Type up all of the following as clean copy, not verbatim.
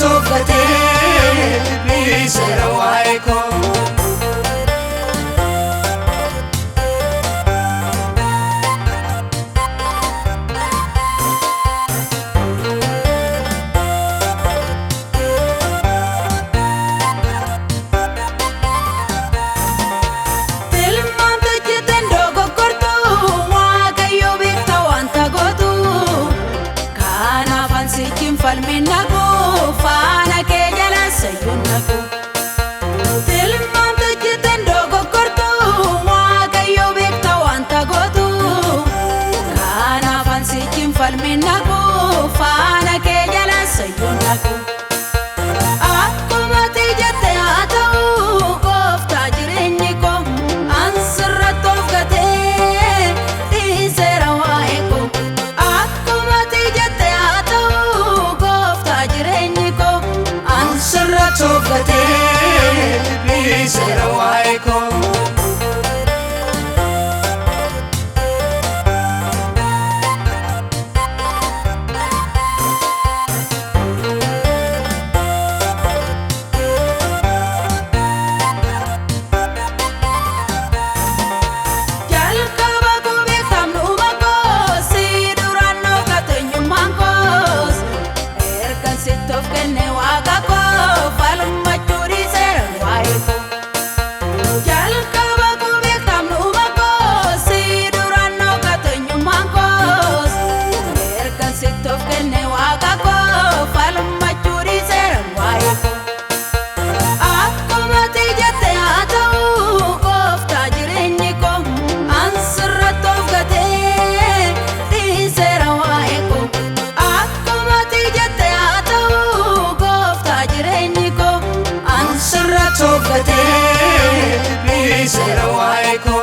toffate misera waiko toffate misera waiko toffate misera waiko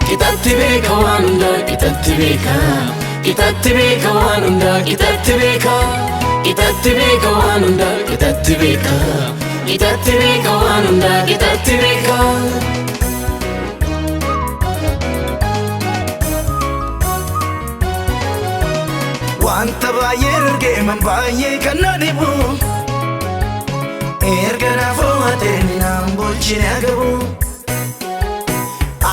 Kitatibeka wanda kitatibeka wanunda kitatibeka wanunda kitatibeka wanunda kitatibeka wanta baay'ee ergeeman baay'ee kan na dhibu erga naafoo ateen naan bulchine agabu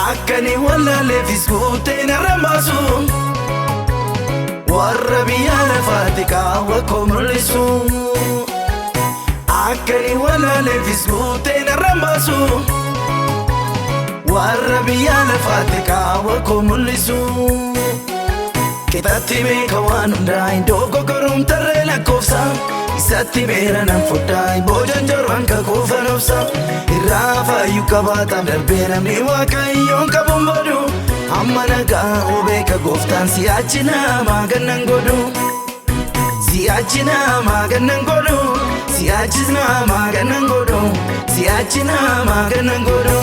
akkani wallaalleefis guutee narra baasu warra biyya lafaatti kaawwa koo mul'isu akkani wallaalleefis guutee narra baasu warra biyya lafaatti kaawwa koo mul'isu kitatibeka waan hundaa iddoo goggoruun tarree lakkoofsa isatti beera nan fudhaa boojan jorban kakuufan obsa irraa faayyuu qabaataaf darbee namni waaqayyoon qabuun badu amma nagaa beeka gooftaan si'achi namaa gannan godhu si'achi namaa gannan godhu si'achi namaa gannan godhu si'achi namaa gannan godhu.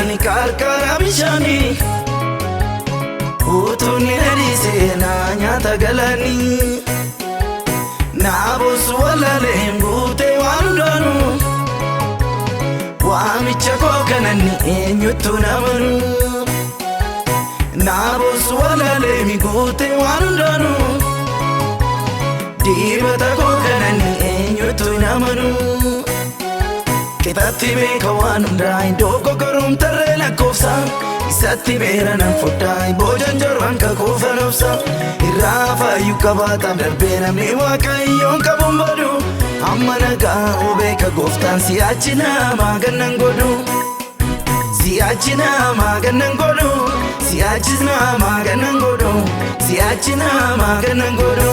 ni qarqara bishaanii utuun hidhiisee naa nyaata galanii naa boosu walaaleen guutee waan hundaanuu waamicha koo kananni eenyuttu namanu naa boosu walaaleen guutee waan hundaanuu dibata koo kananni eenyuttu namanu Kitatti beeka waan hundaa iddoo goggoruun tarree lakkoofsa isatti beera nan fudhaa boojan jorwaan kakuufa nobsa irraa faayyuu qabaataaf darbee namni waaqayyoon qabuun badu amma nagaa beeka gooftaan si'achi namaa gannan godhu si'achi namaa gannan godhu si'achis namaa gannan godhu si'achi namaa gannan godhu.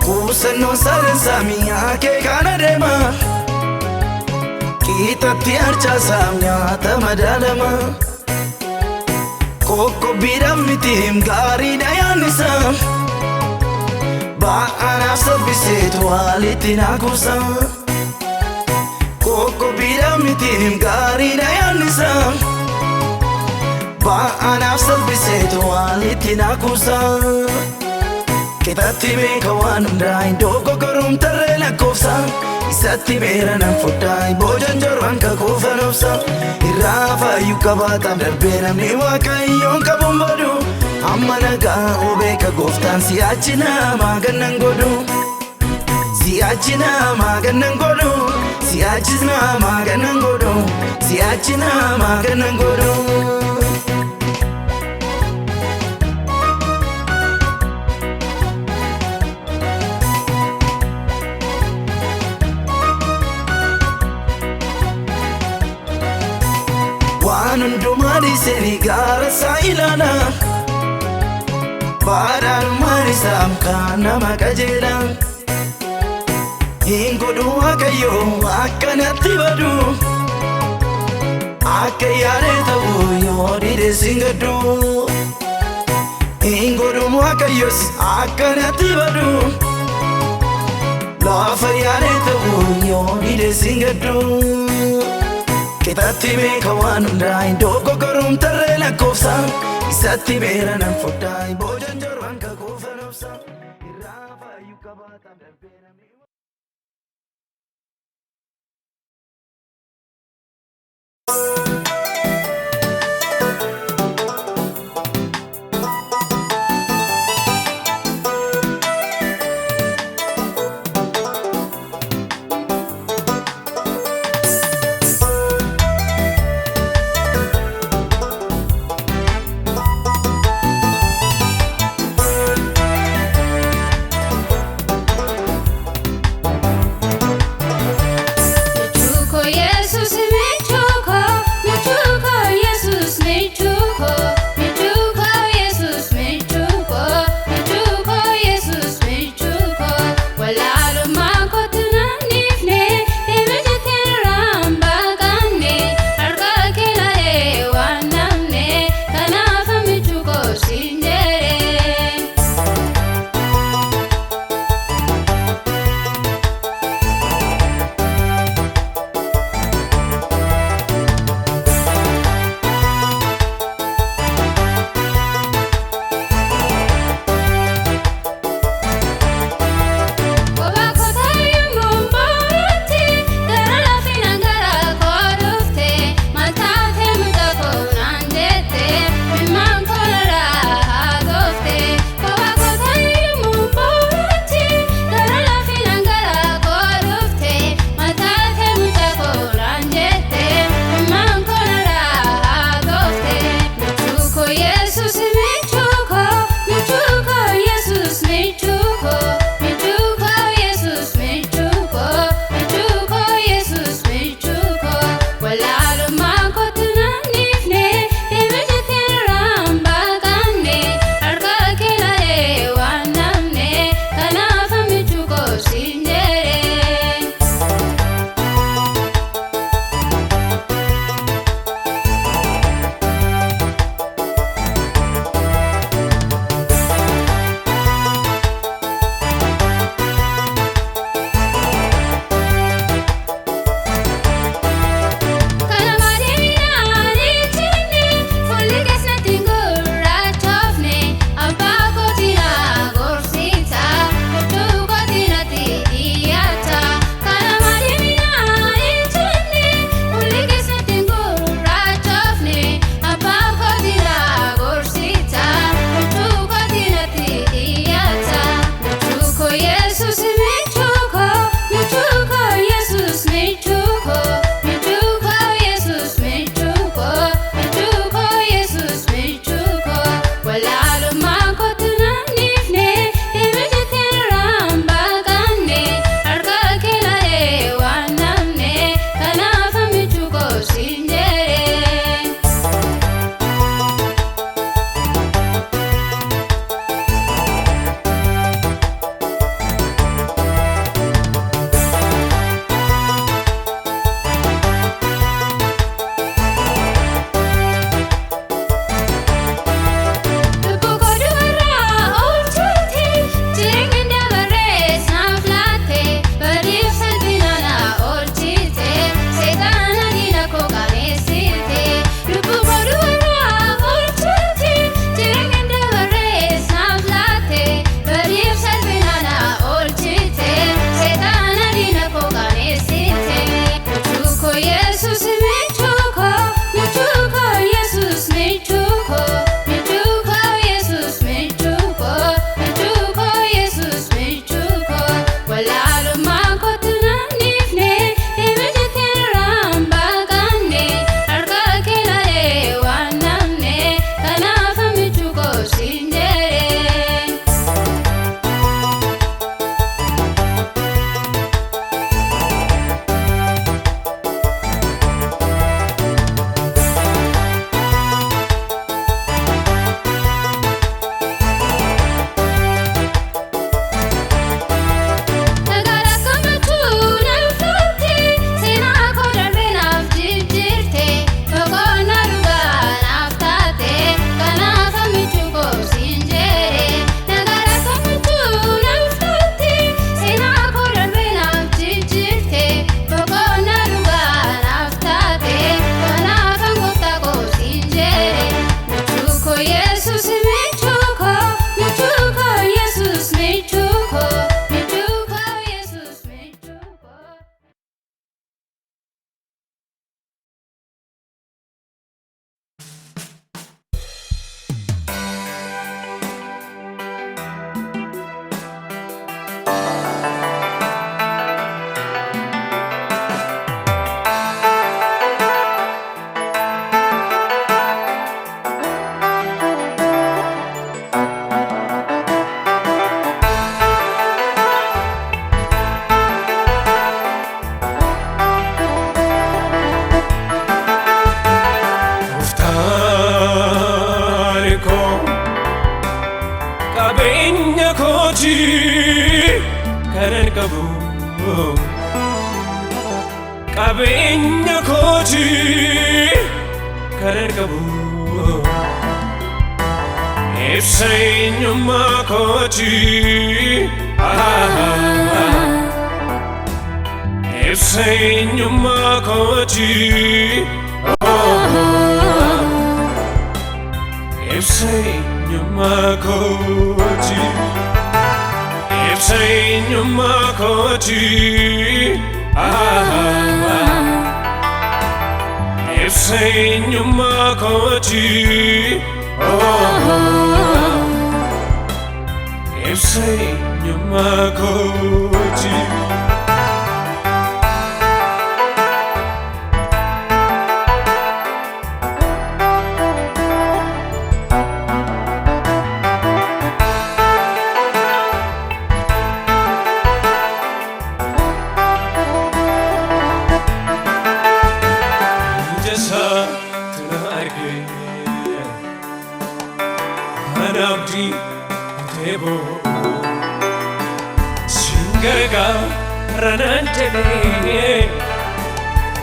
Kuusannoon sareen saamiyaa kee kana deema Kiitatti harcaasaam nyaata madaalama Qoqqobbiidhaan mitiim gaariidha yaannisa Ba'anaaf sabbiseetu walitti naa kuusa Qoqqobbiidhaan mitiim gaariidha yaannisa Ba'anaaf sabbiseetu walitti naa kuusa Kitatti beeka waan hundaa iddoo goggoruun tarree lakkoofsa isatti beera nan fudhaa boojan jorwaan kakuufa nobsa irraa faayyuu qabaataaf darbee namni waaqayyoon qabuun badu amma nagaa beeka gooftaan si'achi namaa gannan godhu si'achi namaa gannan godhu si'achis namaa gannan godhu si'achi namaa gannan godhu. Waan hundumaa dhiisanii gaara isaa ilaala badhaadhummaan isaa kan nama qajeela hin godhu waaqayyo akkanatti badu akka yaadee ta'u yoo dhiides hin gaddu hin godhu waaqayyos akkanatti badu lafa yaadee ta'u yoo dhiides hin gaddu. Kitatti beeka waan hundaa iddoo goggoruun tarree lakkoofsa isatti beera nan fudhaa boojan jorwaan kakuufa nobsa irraa faayyuu qabaataaf darbee namni. Michuko Yesus michuko kooti kanan qabu qabeenya kooti kanan qabu ibsa eenyummaa kooti ibsa eenyummaa kooti ibsa eenyummaa kooti ibsa eenyummaa kooti ibsa eenyummaa kooti ibsa eenyummaa kooti Abdi tebo singaga ranantele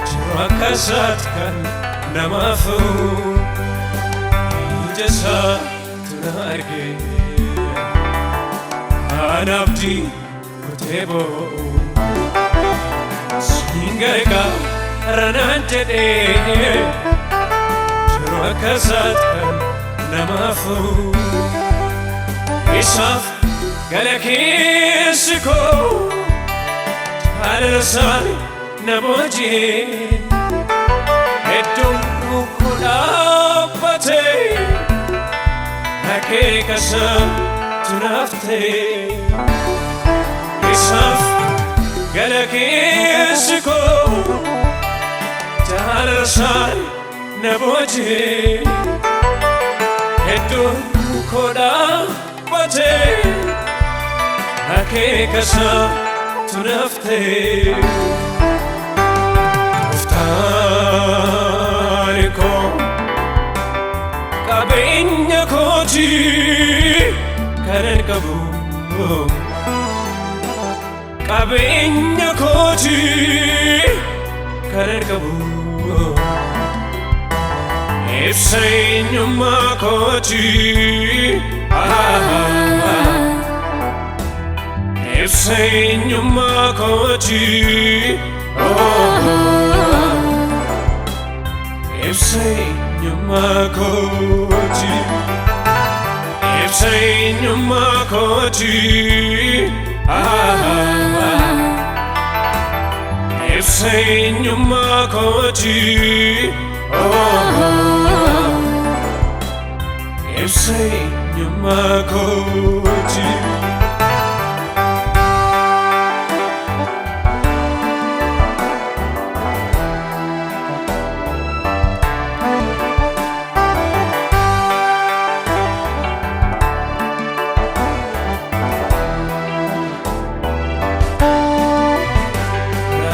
jirakasat kan namafu jasa tunarge Abdi tebo singaga ranantele jirakasat kan namafu Isaf galakisiko alasani namoji edum kulapate hakekasa tunafte Isaf galakisiko alasani namoji edum kulapate hakekasa tunafte uftariko qabeenya kooti kanan qabu qabeenya kooti kanan qabu ibsa eenyummaa kooti ibsa eenyummaa kooti ibsa eenyummaa kooti ibsa eenyummaa kooti ibsa eenyummaa kooti ibsa eenyummaa kooti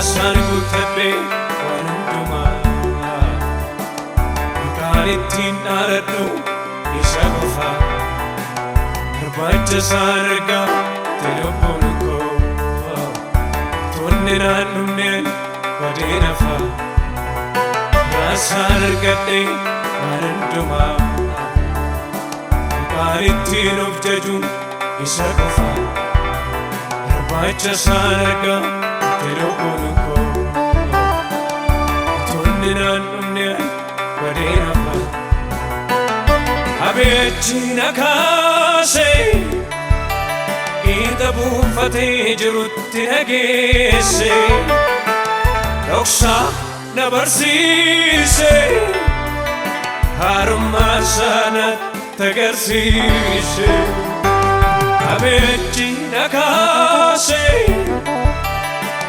Sargutebe wanunduma Kalittin aradu isagofa Barbacha sarga telefonuko Tunnina nunnen wadinafa Sargade wanunduma Kalittin ufjajun isagofa Barbacha sarga telefonuko Tunnina nunnen wadinafa Abeechi nakaase Ita buufatee jirutti nageesse Dhoksa na barsiise Haarummaa sanatti agarsiise Abeechi nakaase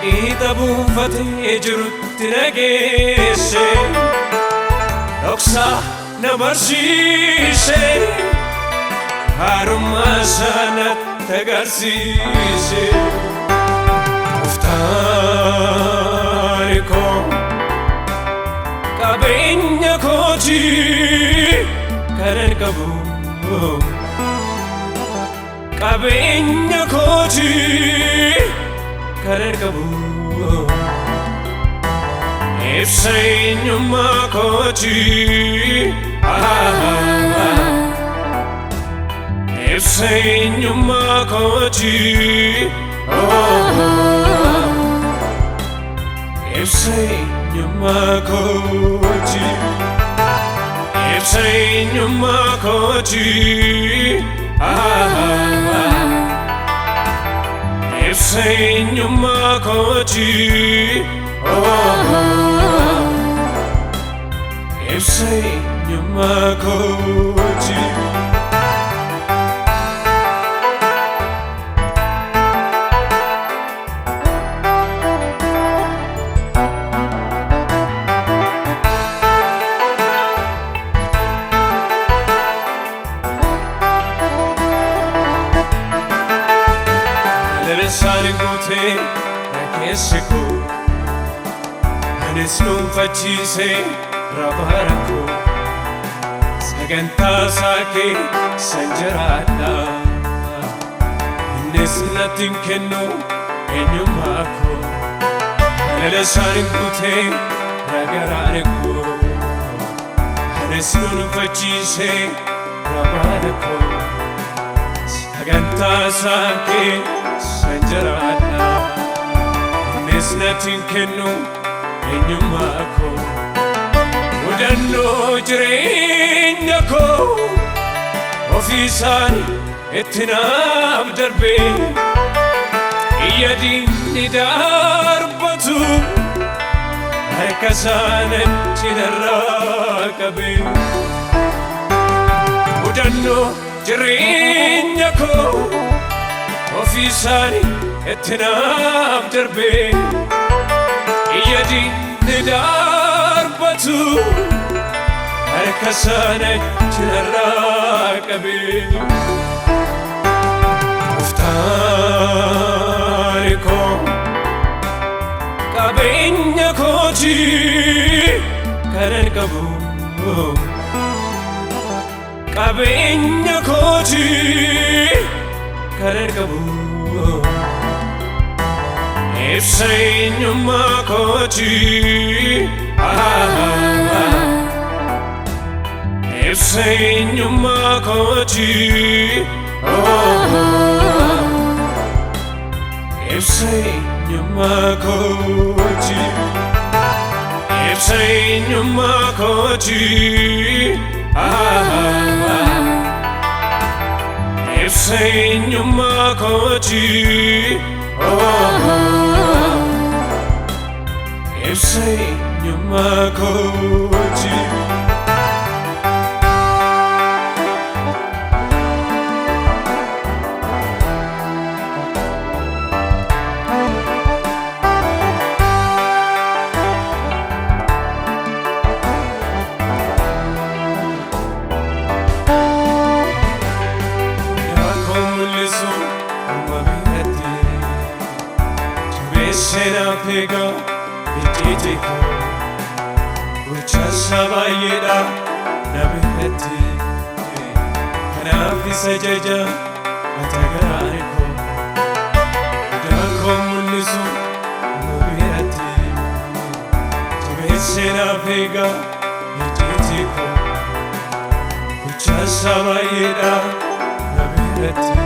Ita buufatee jirutti nageesse Dhoksa na barsiise Haarummaa sanatti agarsiise Uftaariko qabeenya kooti kanan qabu qabeenya kooti kan argamu ibsa eenyummaa kooti ibsa eenyummaa kooti ibsa eenyummaa kooti ibsa eenyummaa kooti ibsa eenyummaa kooti ibsa eenyummaa kooti Sani gute rakese ko anis numfachise rabara ko saganta sake sanjarada innes natin kenno enyuma ko sani gute ragarare ko anis numfachise rabara ko saganta sake sanjarada nesnatin kennu enyummaa ko mudannoo jireenya ko ofiisaan itti naaf darbe iyya diinni darbatu harka isaanitti narraa qabe mudannoo jireenya ko ofiisaan itti naaf darbe iyya diinni darbatu harka isaanitti narraa qabe Muftaani koo qabeenya kooti kanan qabu qabeenya kooti kanan qabu ibsa eenyummaa kooti ibsa eenyummaa kooti ibsa eenyummaa kooti ibsa eenyummaa kooti ibsa eenyummaa kooti ibsa eenyummaa kooti Sena pega ititiko Ucha sabayeda nabihati Kanafi sajaja atagariko Dako munisu nabihati Sena pega ititiko Ucha sabayeda nabihati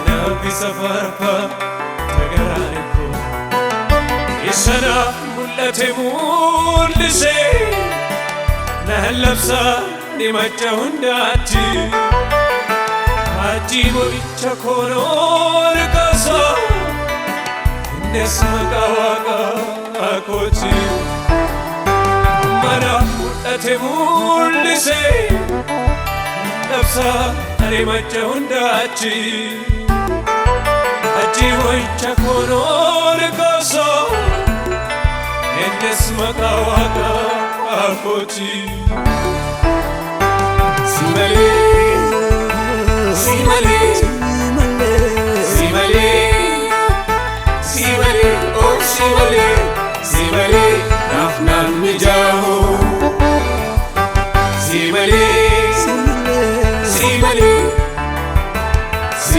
Kanafi safarpa tagariko Isana mulate mulise Nahalabsa nimacha hundati Haji moicha kono rekasa Nesmaka waka akoti Mana mulate mulise Nahalabsa nimacha hundati Jivoicha kono rekoso Endes makawaka akoti Simale Simale Simale Simale Oh Simale Simale Nafnan mijaho Simale Simale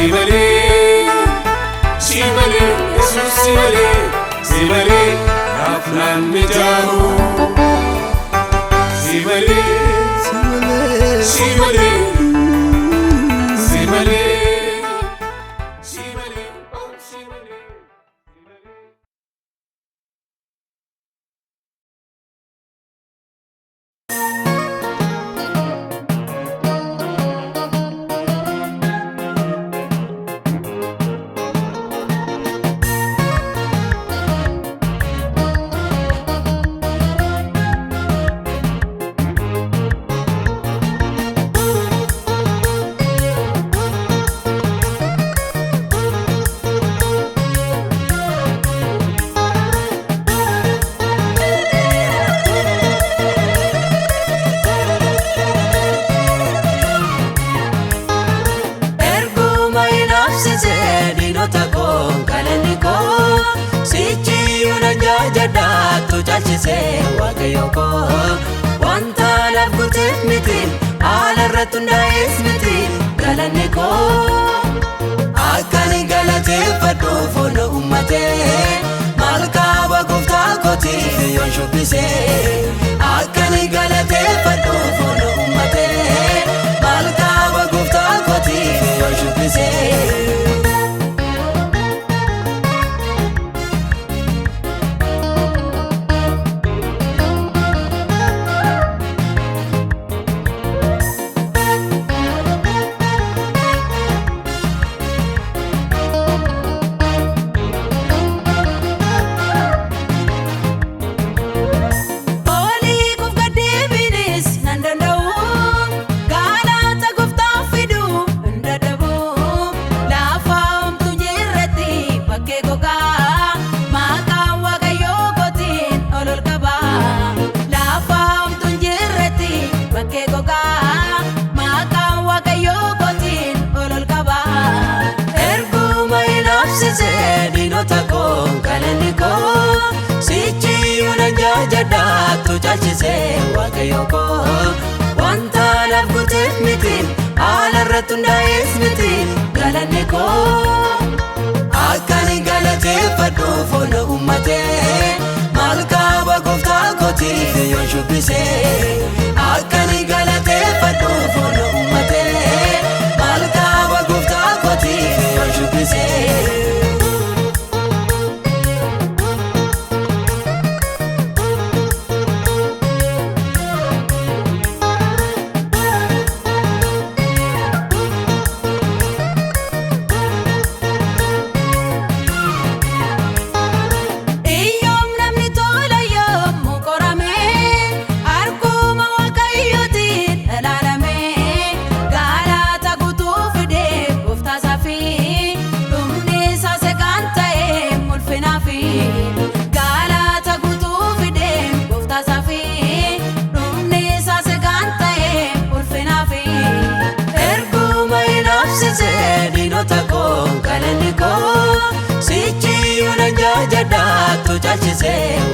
Simale, Simale, Jesus Simale, Simale, Nafnan Mijahu. Simale, Simale, Simale, Simale, Simale, oh Simale. Waaqayyoko wanta naaf gooteef miti haala irratti hundaa'es miti galanni koo akkan galateeffadhu foona uummatee maal kaaba gooftaa kootiif yoon shubbisee akkan galateeffadhu foona uummatee maal kaaba gooftaa kootiif yoon shubbisee. Waaqayyoko wanta naaf gooteef miti haala irratti hundaa'es miti galanni koo akkan galateeffadhu foona uummatee maal kaaba gooftaa kootiif yoon shubbisee akkan galateeffadhu foona uummatee maal kaaba gooftaa kootiif yoon shubbisee.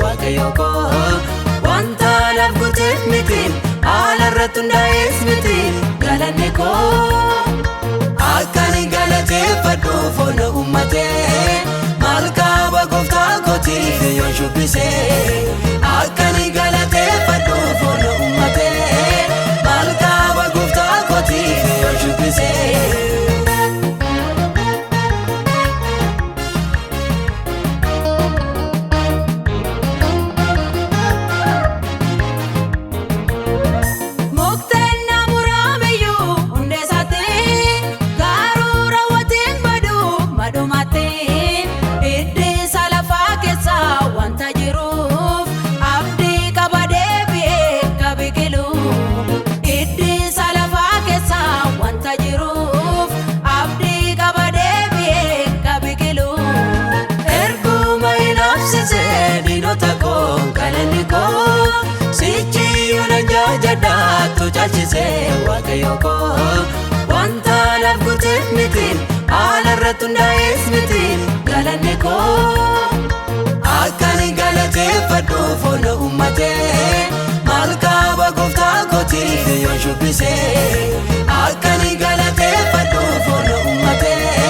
Waaqayyoko wanta naaf gooteef miti haala irratti hundaa'es miti galanni koo akkan galateeffadhu foona uummatee maal kaaba gooftaa kootiif yoon shubbisee akkan galateeffadhu foona uummatee maal kaaba gooftaa kootiif yoon shubbisee. Waaqayyoko wanta naaf gooteef miti haala irratti hundaa'es miti galanni koo akkan galateeffadhu foona uummatee maal kaaba gooftaa kootiif yoon shubbisee akkan galateeffadhu foona uummatee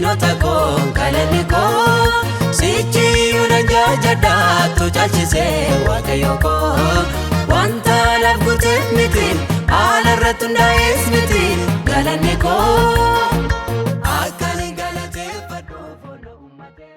diinota koo galanni koo sichi una jajada tu chalchise waaqayyo koo wanta naaf gooteef miti alarratti hundaa'es miti galanni koo akkan galateeffadhu fuula uummatee.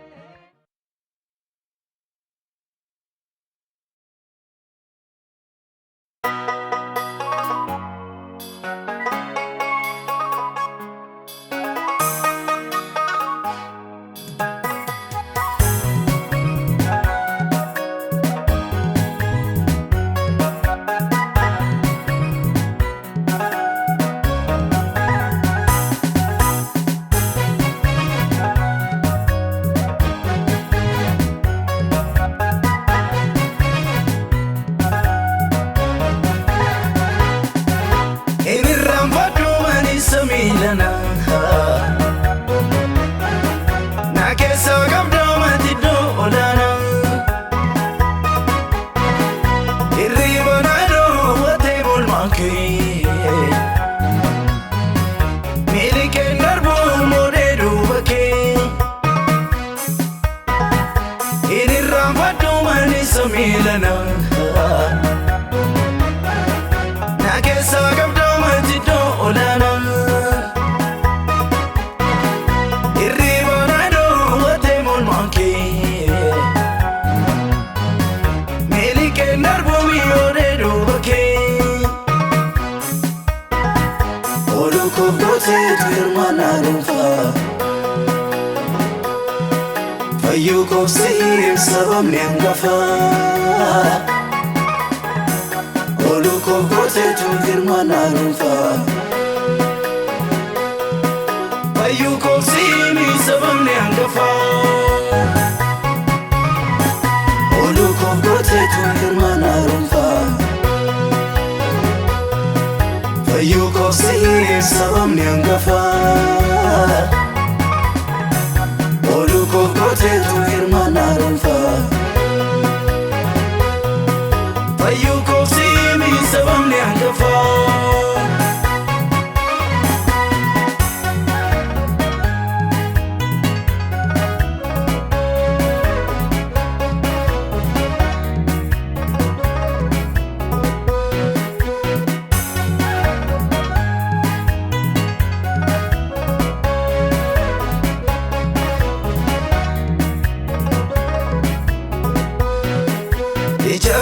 Fayyuu koofsiif sababni hangafa Ooluu koof gooteetu hirmaannaa dhuunfa Fayyuu koofsiif sababni hangafa Ooluu koof gooteetu hirmaannaa dhuunfa Fayyuu koofsiif sababni hangafa Koof gooteetu hirmaannaa dhuunfa Fayyuu koofsiif sababni hangafa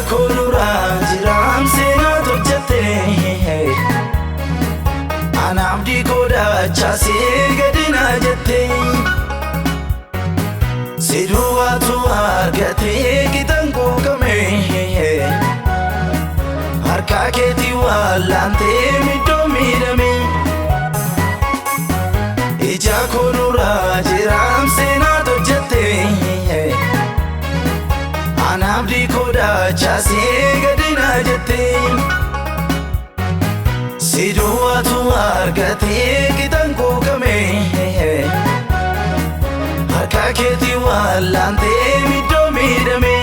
Kolura jiram sena tojjate Anaaf diikoodha chaasee gadina jette Siduwaatu argatee gitan quuqame Harka keetii wallaantee middoo miidhame Ija kolura jiram sena tojjate Anaaf diikoodha chaasee gadina jette Siduwaatu argatee gitan quuqame Harka keetii wallaantee middoo miidhame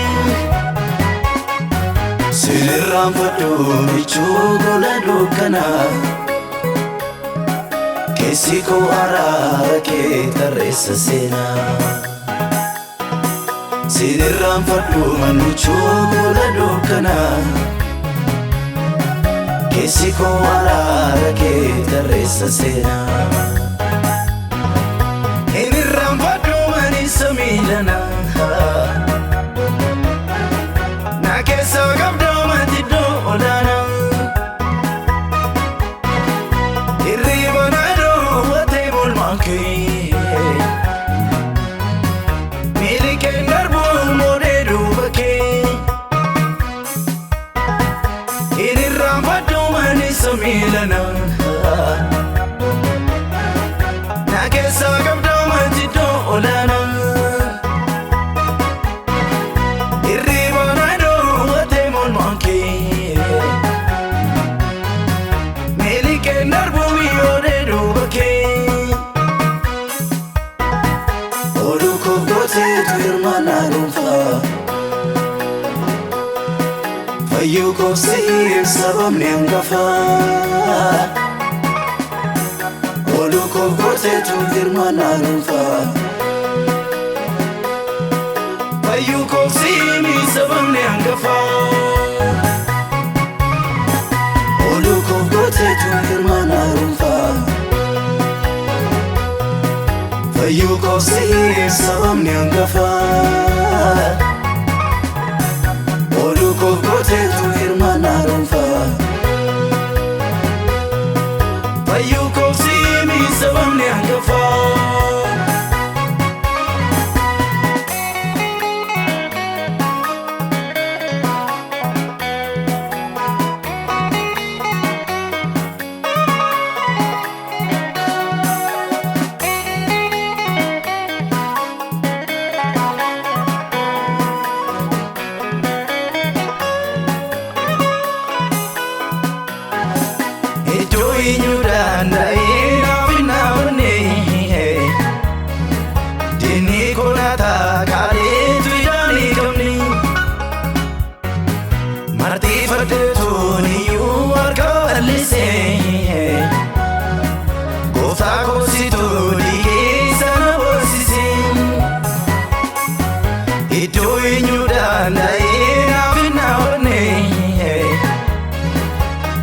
Sirraanfadhu michuu gola dukkana Keessi koo araara kee tarreessa seenaa Sirraanfadhu michuu gola dukkana Keessi koo araara kee tarreessa seenaa Inirraanfadhu manisa miilana Na keessa qabdoo matiddoo olaana Irriba naadoo watee bolmaan kee Miili kee darbuu moodee duuba kee Inirraanfadhu manisa miilana Na keessa qabdoo matiddoo olaana Irriba naadoo watee bolmaan kee Miili kee darbuu moodee duuba kee Ooluu koof gooteetu hirmaannaa dhuunfa Fayyuu koofsiif sababni hangafa Ooluu koof gooteetu gooteetu hirmaannaa dhuunfaa. Fayyuu koofsiimii sababni hangafaa. Ooluu koof gooteetu hirmaannaa dhuunfaa. Fayyuu koofsiimii sababni hangafaa. Ooluu koof gooteetu hirmaannaa dhuunfaa. Fayyuu koofsiimii sababni hangafaa. Inyuudhaan daa'ee naafinaawwanne diinni koolaataa kaaleetu ijaanii qabni martii fardeetuun iyyuu harka bal'isee gooftaa koosituu dhiigee sana boonsisee iddoo inyuudhaan daa'ee naafinaawwanne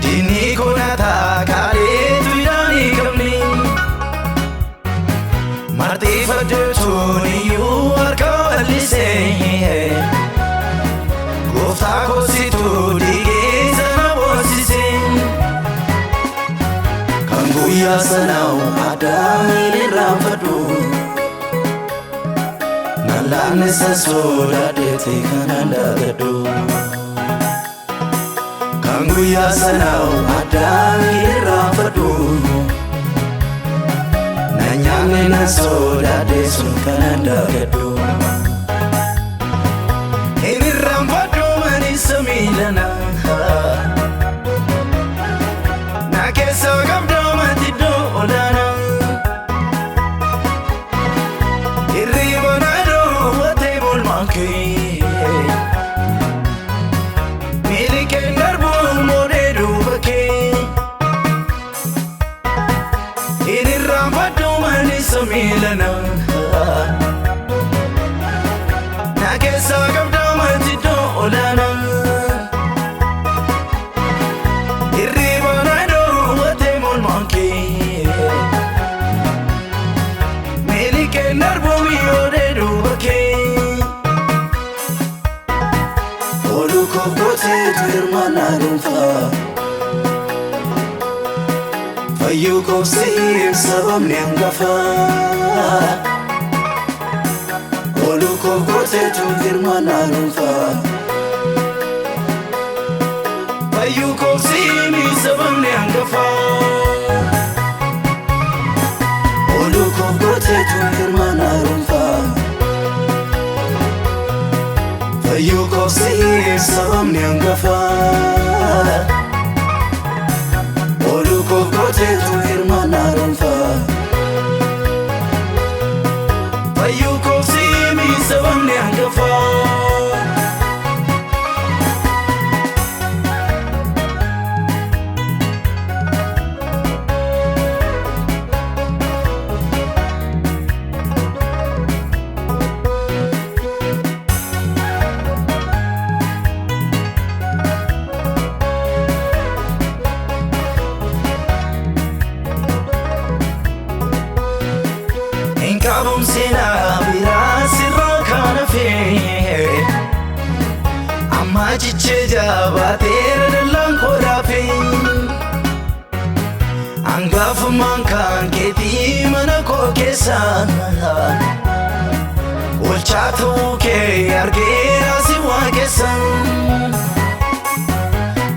diinni koolaataa kaaleetu ijaanii qabni martii fardeetuun iyyuu harka bal'isee gooftaa koosituu dhiigee sana boonsisee kan guyyaa sanaa addaa hin irraanfadhu nan laannisa sodaadheete kanan daagadhu. Kan guyyaa sanaa addaa hin irraanfadhu na nyaanne na sodaadhe sun kanan daagadhu. Hin irraanfadhu manisa miilana na keessa qabda matiddoo olaanaa hirriba na dhoowwatee bolmaan kee miili kee darbuun moodee duuba kee hin irraanfadhu manisa miilana na keessa qabda matiddoo olaanaa hirriba na dhoowwatee bolmaan kee miili kee darbuun moodee duuba kee. Ooluu koof gooteetu hirmaannaa dhuunfaa. Fayyuu koofsiif sababni hangafaa. Ooluu koof gooteetu hirmaannaa dhuunfaa. Fayyuu koofsiif sababni hangafaa. Ooluu koof gooteetu hirmaannaa dhuunfaa. Fayyuu koofsiif sababni hangafaa. Ooluu koof gooteetu hirmaannaa dhuunfaa. Fayyuu koofsiif sababni hangafaa. Kabumsina biraa sirraa kan hafee amma jichee jabaateera dallaan koodhaafee hangafummaan kan keetii mana koo keessa olchaa ta'uu kee argeera si waaqessa.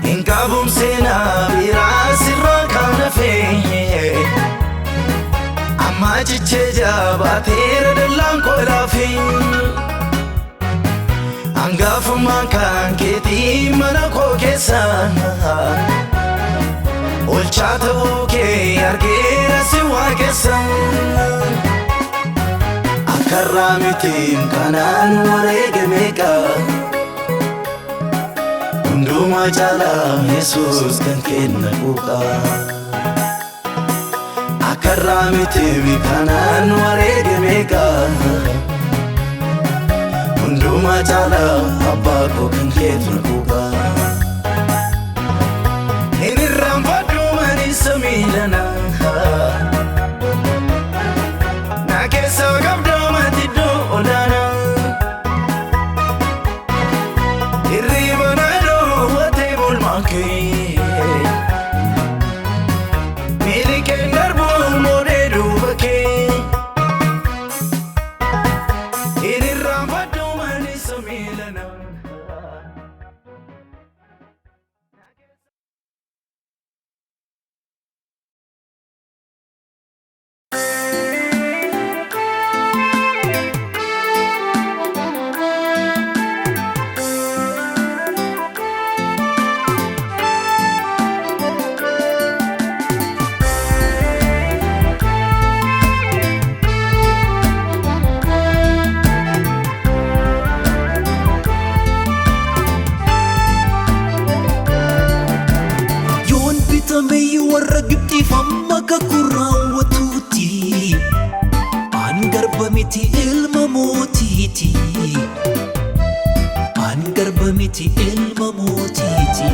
Hin kabumsina biraa sirraa kan hafee amma jichee jabaateera dallaan koodhaafee hangafummaan kan keetii mana koo keessa olchaa ta'uu kee argeera si waaqessa. Akkarraa mitiin kanaan wareegameeqa hundumaa caalaa Yesuus kan kenna quuqaa. Karamiti wikanan warege meka Unduma chala abako kanketu nakuba Ini rampadu mani samilana Nakesa gabdo matido olana Irribana do watebul maki Miti ilma motiti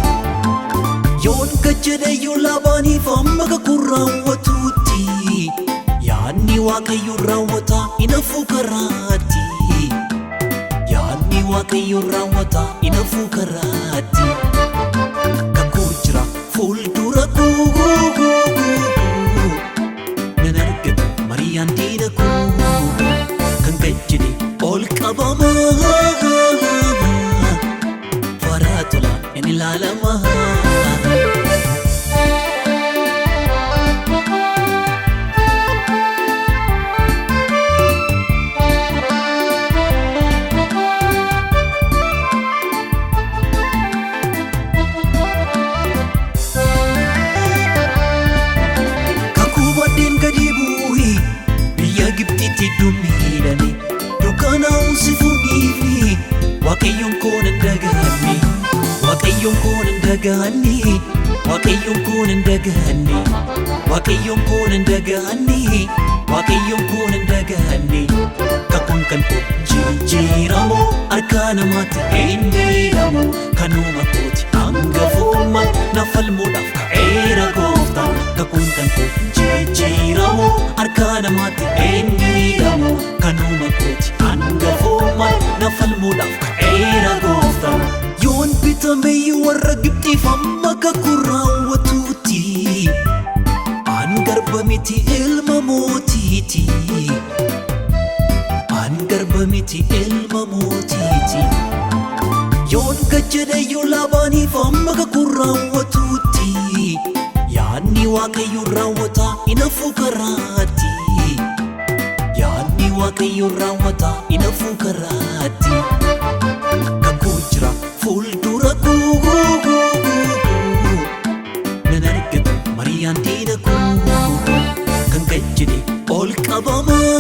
Yon kajjade yulabani famma ka kurrawatuti Yaanni waaqayyo raawwata inafu karaati Yaanni waaqayyo raawwata inafu karaati Kakuu jira fuuldura kuu Nan argata mariyaan diina kuu Kan kajjade ol qabamaa Lama Kakuba den kadibuhi biya giptiti dumidani Dukana usifunifi Waaqayyoon koon ndagani Waaqayyoon koon ndagani Waaqayyoon koon ndagani Waaqayyoon koon ndagani Waaqayyoon koon ndagani Kakun kan ko jijjiiramu harka namaatti hin miidhamu kanuma kooti hangafummaan na falmuudhaaf ka'eera gooftaan Kakun kan ko jijjiiramu harka namaatti hin miidhamu kanuma kooti hangafummaan na falmuudhaaf ka'eera gooftaan Yoon bitame warra Gibxiif amma kakuu raawwatuti An garba miti ilma mootiti An garba miti ilma mootiti Yoon kajjade yulaabaniif amma kakuu raawwatuti Yaanni waaqayyo raawwata inafu karaati Yaanni waaqayyo raawwata inafu karaati Kakuu jira fuuldura kuu Nan argata mariyaan diina kuu Kan kajjade ol qabamaa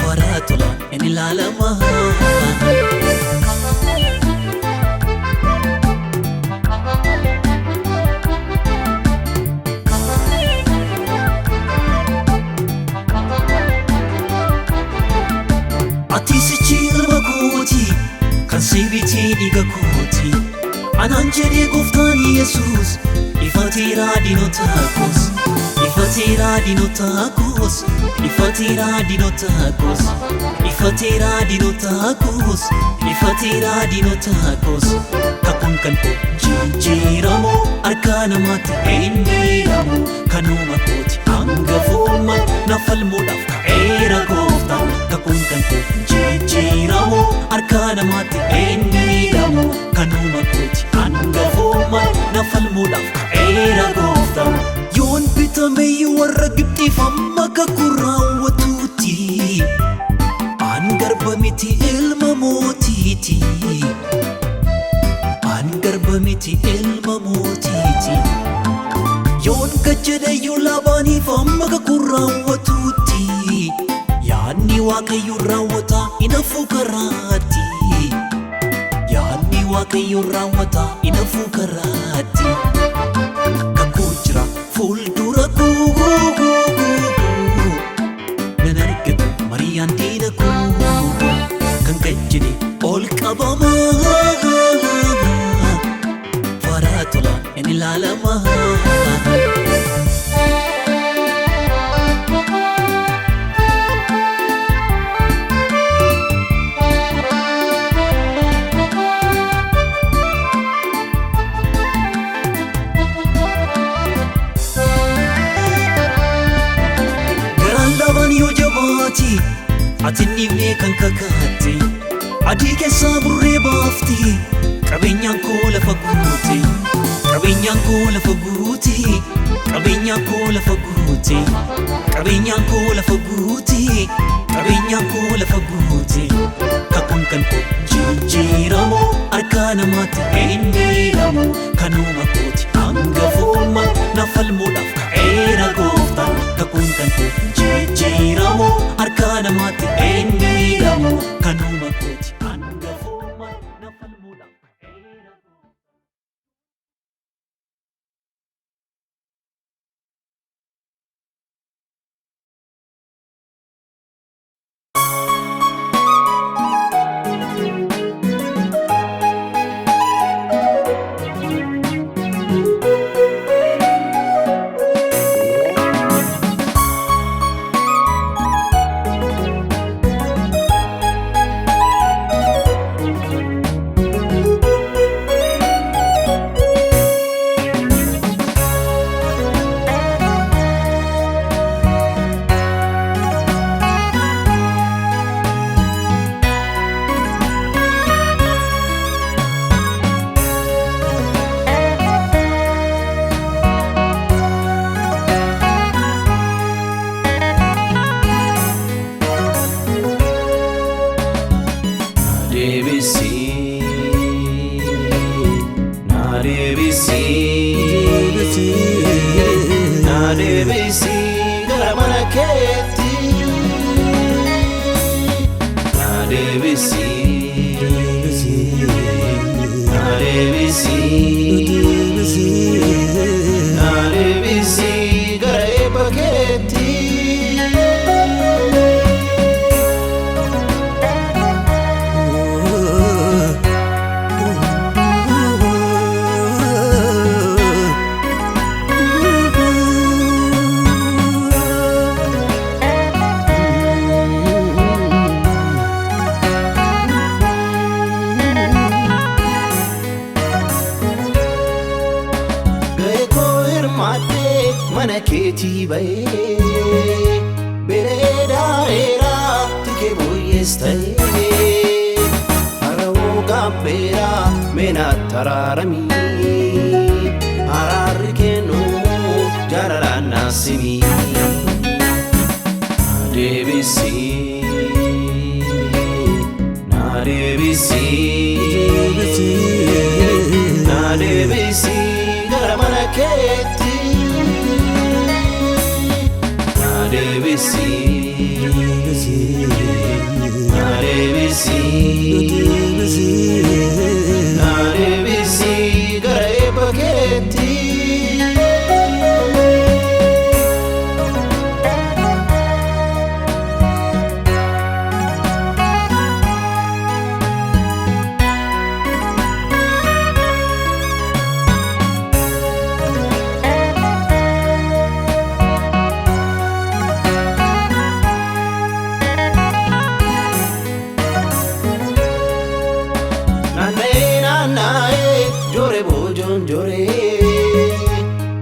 Faraa tola hin ilaalamaa Ati sichi ilma kooti kan sibitii dhiiga kooti Anaan jedhee gooftaan Yesuus ifateeraa diinota koos Ifateeraa diinota koos Ifateeraa diinota koos Ifateeraa diinota koos Ifateeraa diinota koos Kakuun kan ko jijjiiramu harka namaatti hin miidhamu kanuma kooti hangafummaan na falmuudhaaf ka'eera gooftaan Kakuun kan ko jijjiiramu harka namaatti hin miidhamu kanuma kooti hangafummaan na falmuudhaaf ka'eera gooftaan Yoon bitame warra Gibxiif amma kakuu raawwatuti An garba miti ilma mootiti An garba miti ilma mootiti Yoon kajjade yulaabaniif amma kakuu raawwatuti Yaanni waaqayyo raawwata inafu karaati Yaanni waaqayyo raawwata inafu karaati Kakuu jira fuuldura nan argatu mariyaan diina koo kan gajjine ol qabama faraa tolaan in ilaalama. Ati nifne kan kakate adii keessaa burree baafte qabeenyaan koo lafa guute qabeenyaan koo lafa guute qabeenyaan koo lafa guute qabeenyaan koo lafa guute qabeenyaan koo lafa guute kakun kan koo jijjiiramu harka namaatti hin miidhamu kanuma kooti hangafuma na falmuudhaaf ka'eera gooftaan kakun kan koo jijjiiramu harka namaatti hin miidhamu kanuma kooti hangafuma na falmuudhaaf ka'eera gooftaan. Mana keetii bahee bereedaa tike booyyees ta'ee haroo gaabbeeraa meenaa taraaramii araarri kennuu jaalalaan naasimii naa deebisii gara mana keetii. Narebisi gara eebba keetii.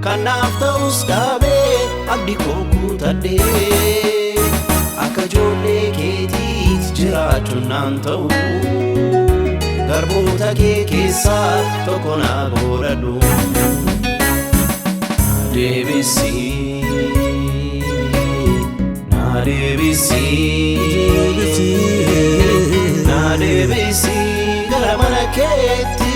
Kanaaf ta'us dhaabee abdii koo kutadhee akka ijoollee keetiitti jiraachuun naan ta'u garboota kee keessaa tokko naa godhadhu. Naa deebisii gara mana keetii.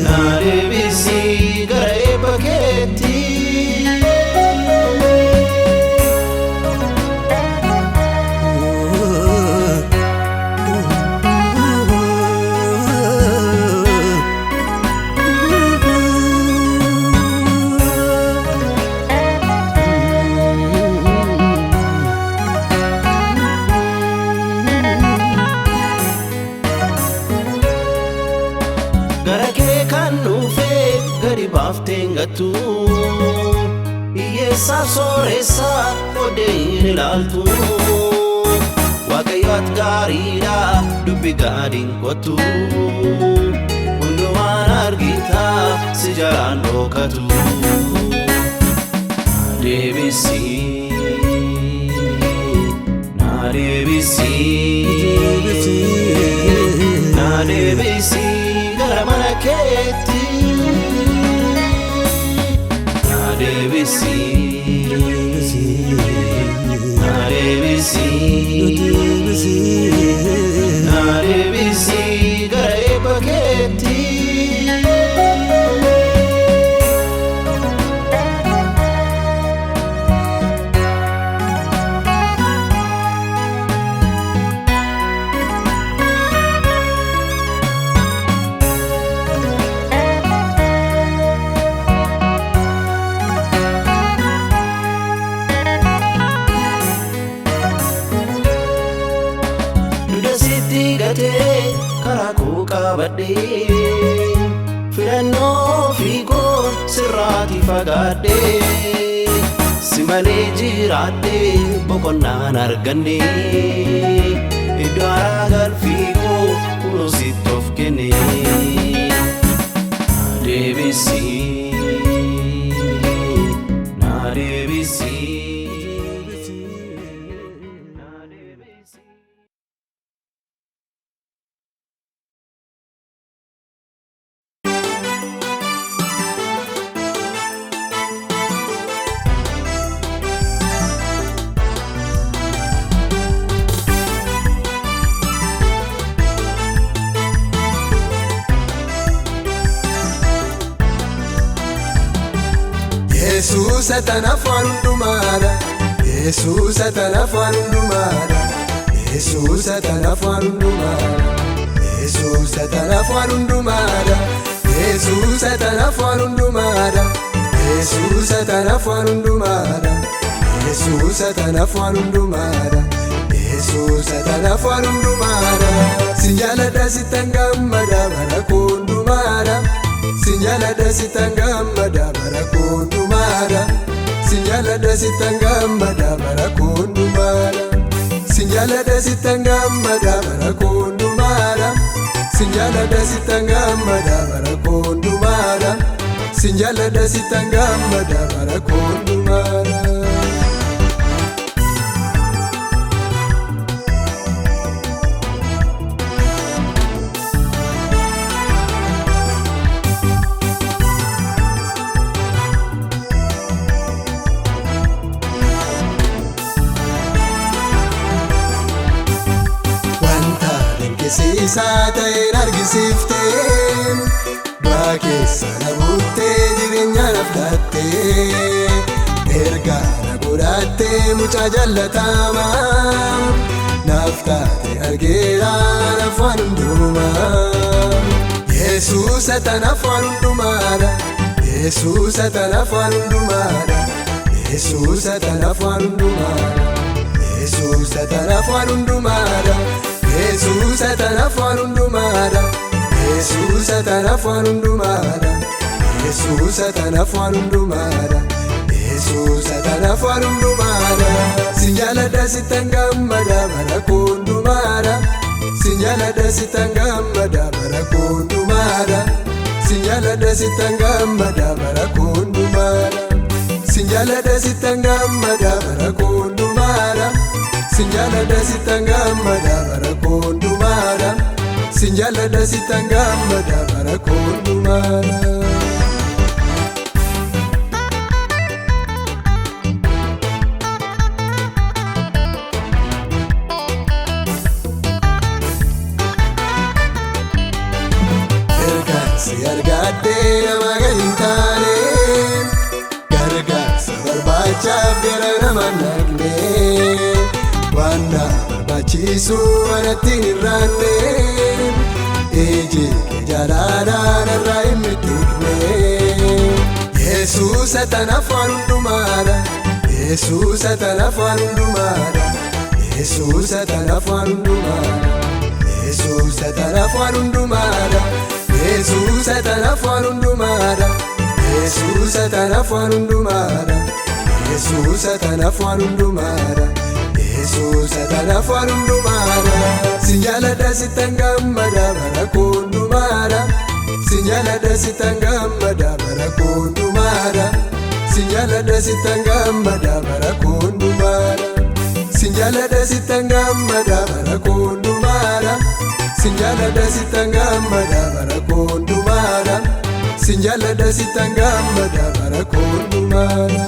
Narebisi gara eebba keetii. bareeddeen ilaaltu Waaqayyoot gaariidha dubbi gaariin kottu Hundumaan argita si jalaan dhokatu Na deebisi gara mana keetti Na deebisi gara eebba keetti karaa koo qabadhee filannoo fiigoo sirraati fagaadhee si malee jiraadhee boqonnaan arganne iddoo haaraa galfiigoo kunoo sitti of kenne na deebisi Jesus atanafwan hundumada Jesus atanafwan hundumada Jesus atanafwan hundumada Jesus atanafwan hundumada Jesus atanafwan hundumada Jesus atanafwan hundumada Jesus atanafwan hundumada Jesus atanafwan hundumada Sinjalada sitangamada barakundumada Sinjalada sitangamada barakundumada Sinjalada sitangamada barakundumada Sinjalada sitangamada barakundumada Sinjalada sitangamada barakundumada Sinjalada sitangamada barakundumada Siisa ta'een argisiifteen Baa keessa na buuttee jireenya na fudhattee Ergaa na godhattee mucaa jallatamaa Naaf taate argeera afaan hundumaa Yesuus atan afaan hundumaadha Yesuus atan afaan hundumaadha Yesuus atan afaan hundumaadha Yesuus atan afaan hundumaadha Jesus atanafwan hundumada Jesus atanafwan hundumada Jesus atanafwan hundumada Jesus atanafwan hundumada Sinjalada sitangamada barakundumada Sinjalada sitangamada barakundumada Sinjalada sitangamada barakundumada Sinjalada sitangamada barakundumada Sinjalada sitangamada barakundumada Sinjalada sitangamada barakundumada Ergaansi argaadhee nama galintaalee gargaarsa barbaachaaf gara nama nagnee Wanda barbachiisu anatti hir'aanne Iji kee jaalaadhaan irraa hin miidhagne Yesuus atan afaan hundumaadha Yesuus atan afaan hundumaadha Yesuus atan afaan hundumaadha Yesuus atan afaan hundumaadha Yesuus atan afaan hundumaadha Yesuus atan afaan hundumaadha Yesuusa tanaaf waan hundumaadha. Yesuusa tanaaf waan hundumaadha. Sin jaaladha sittan gammada bara koo hundumaadha. Sin jaaladha sittan gammada bara koo hundumaadha. Sin jaaladha sittan gammada bara koo hundumaadha. Sin jaaladha sittan gammada bara koo hundumaadha. Sin jaaladha sittan gammada bara koo hundumaadha. Sin jaaladha sittan gammada bara koo hundumaadha.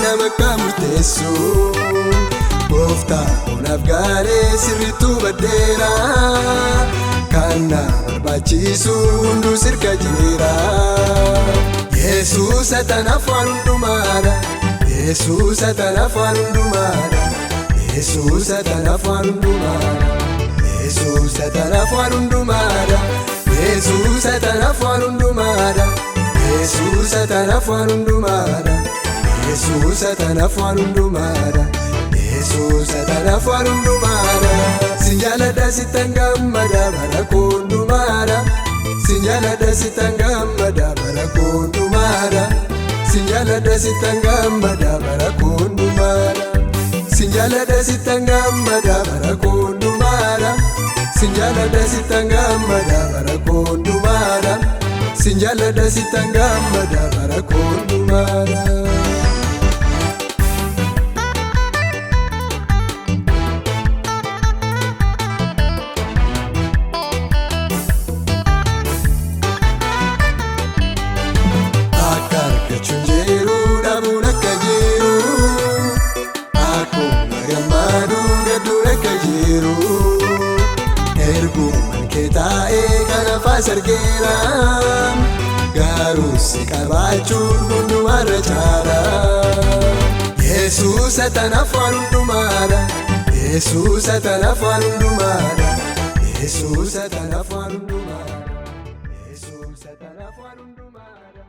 Nama kamurteessu gooftaa onaaf gaaree sirriitu baddeera kan na barbaachisu hunduu sirka jira. Yesuusa tanaaf waan hundumaadha. Yesuusa tanaaf waan hundumaadha. Yesuusa tanaaf waan hundumaadha. Yesuusa tanaaf waan hundumaadha. Yesuusa tanaaf waan hundumaadha. Yesuusa tanaaf waan hundumaadha. Yesuusa tanaaf waan hundumaadha. Yesuusa tanaaf waan hundumaadha. Sin jaaladha sittan gammada bara koo hundumaadha. Sin jaaladha sittan gammada bara koo hundumaadha. Sin jaaladha sittan gammada bara koo hundumaadha. Sin jaaladha sittan gammada bara koo hundumaadha. Sin jaaladha sittan gammada bara koo hundumaadha. Sin jaaladha sittan gammada bara koo hundumaadha. Sargeeraan garuu si qabaachuun hundumarra caala. Yesuusa tanaaf waan hundumaadha. Yesuusa tanaaf waan hundumaadha. Yesuusa tanaaf waan hundumaadha. Yesuusa tanaaf waan hundumaadha.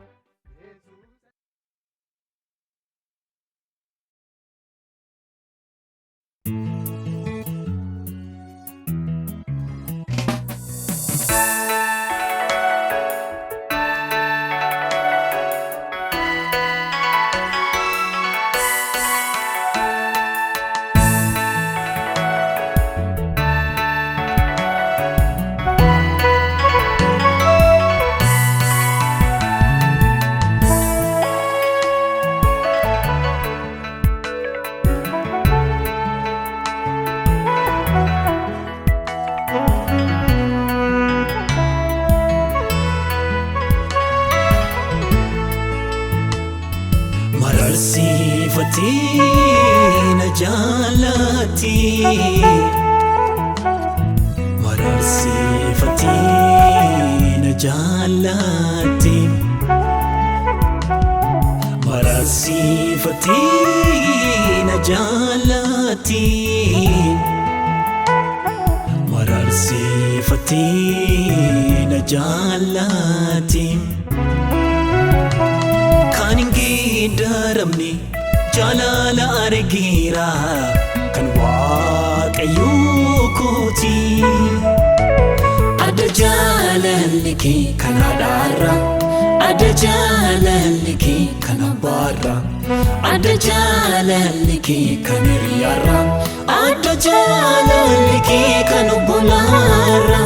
Mararsiifatee na jaalatti. Mararsiifatee na jaalatti. Mararsiifatee na jaalatti. Mararsiifatee na jaalatti. Kan hin geeddaramne jaalala argeera kan waaqayyoo kooti. Adda jaalalli kee kan haadhaarra. Adda jaalalli kee kan abbaarra. Adda jaalalli kee kan hiriyaarra. Adda jaalalli kee kan obbolaarra.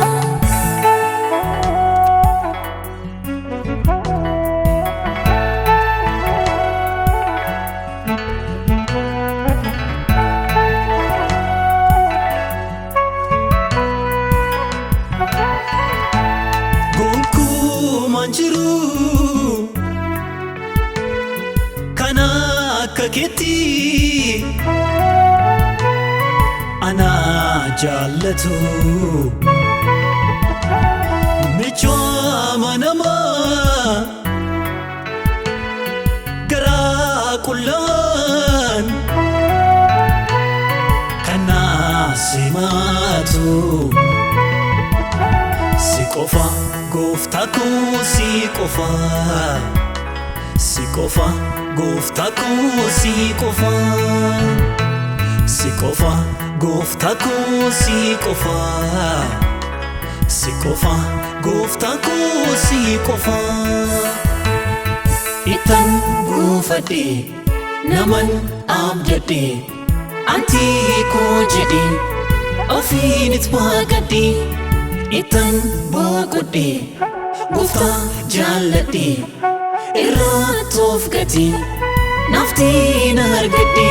Keetti ana jaallatu michoo manama garaa qullaan kana si jiraatu si qofa gooftaa koo si qofa si qofa gooftaa koo si qofa si qofa gooftaa koo si qofa si qofa gooftaa koo si qofa itan guufadhe naman abdadhe anti koo jedhe ofiinit baaqadhe itan boqodhe gooftaa jaalladhe irratti of gate naftiin argadhe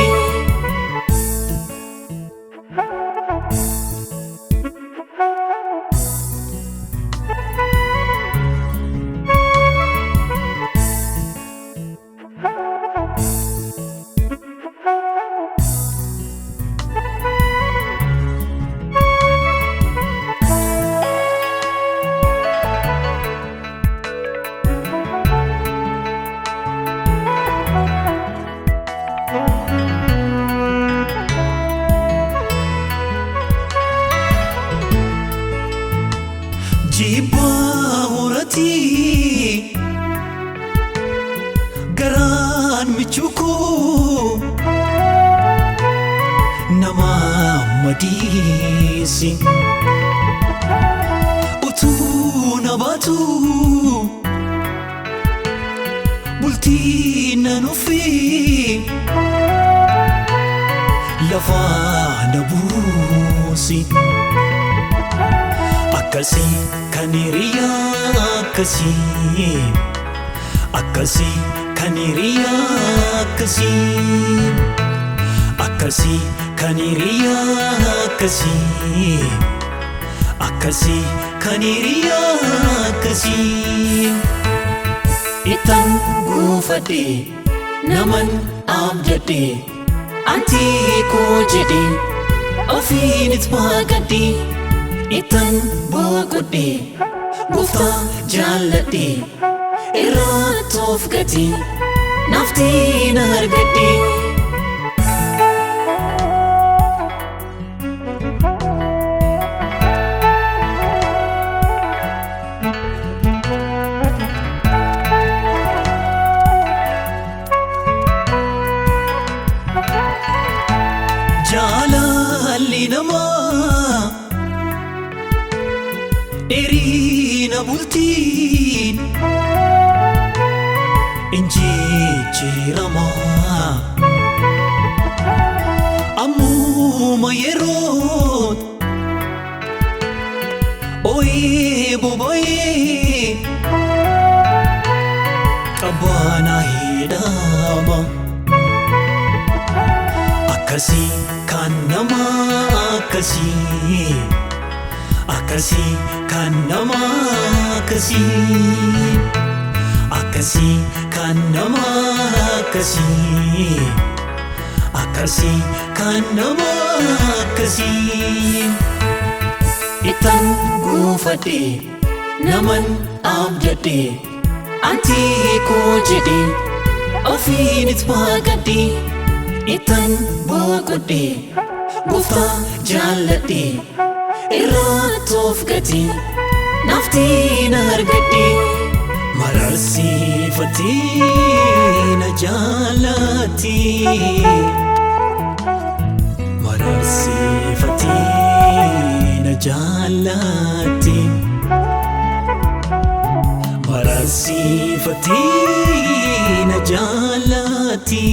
Jibba horati garaan michuuko nama madiisi utuu na baatu bultii nan ofii lafaa na buusi akkasi kan hiriyaa akkasi kan hiriyaa akkasi kan hiriyaa akkasi kan hiriyaa itan guufadhe naman abdadhe anti koo jedhe ofiinit baaqadhe itan boqodhe gooftaa jaalladhe irratti of gate naftiin argadhe jaalalli namaa dheerina bultiin injijjiirama ammuma yeroon ooyee boba'ee qabbaana hidhama akkasi kan nama akkasi kan nama akkasi kan nama akkasi kan nama itan guufadhe naman abdadhe anti koo jedhe ofiinit baaqadhe itan boqodhe gooftaa jaalladhe irratti of gate naftiin argadhe mararsiifatee na jaallatti mararsiifatee na jaallatti mararsiifatee na jaallatti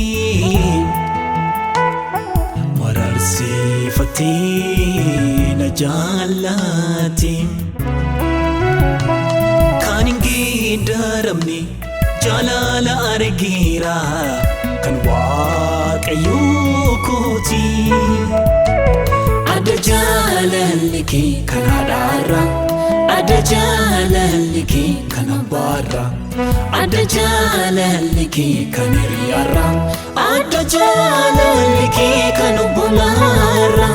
mararsiifatee na jaallatti kan hin geeddaramne jaalala argeera kan waaqayyoo kooti adda jaalalli kee kan haadhaarra adda jaalalli kee kan abbaarra adda jaalalli kee kan hiriyaarra adda jaalalli kee kan obbolaarra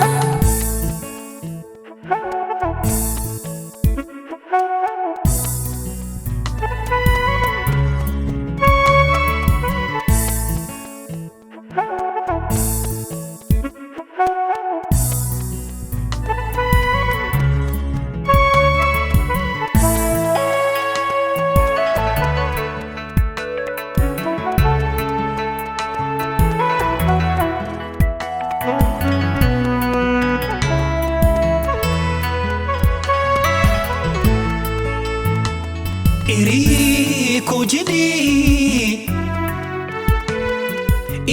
firii koo jedhee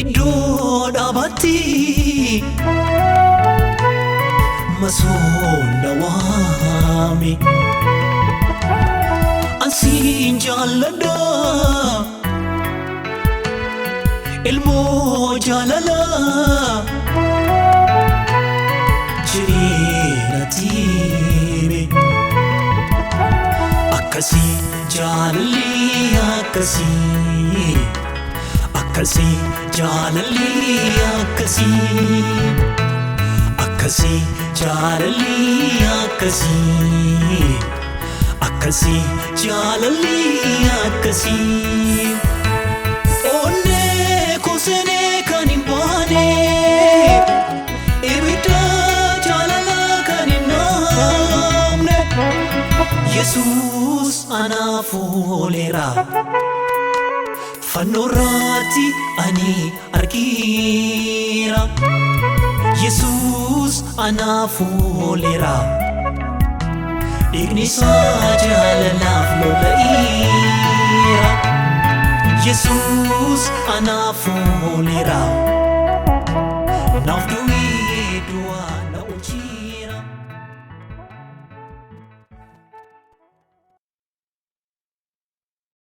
iddoo dhaabatti masoon na waame ansiin jaalladha ilmoo jaalala jireenya tiime akkasii jaalalli akkasii akkasii jaalalli akkasii akkasii jaalalli akkasii akkasii jaalalli akkasii onnee kosenee kan hin baane ibidda jaalala kan hin naamne Yesuus anaaf ooleera fannoorratti ani argeera Yesuus anaaf ooleera dhiigni isaa jaalalaaf lola'eera Yesuus anaaf ooleera naaf du'ee du'aa na oolchee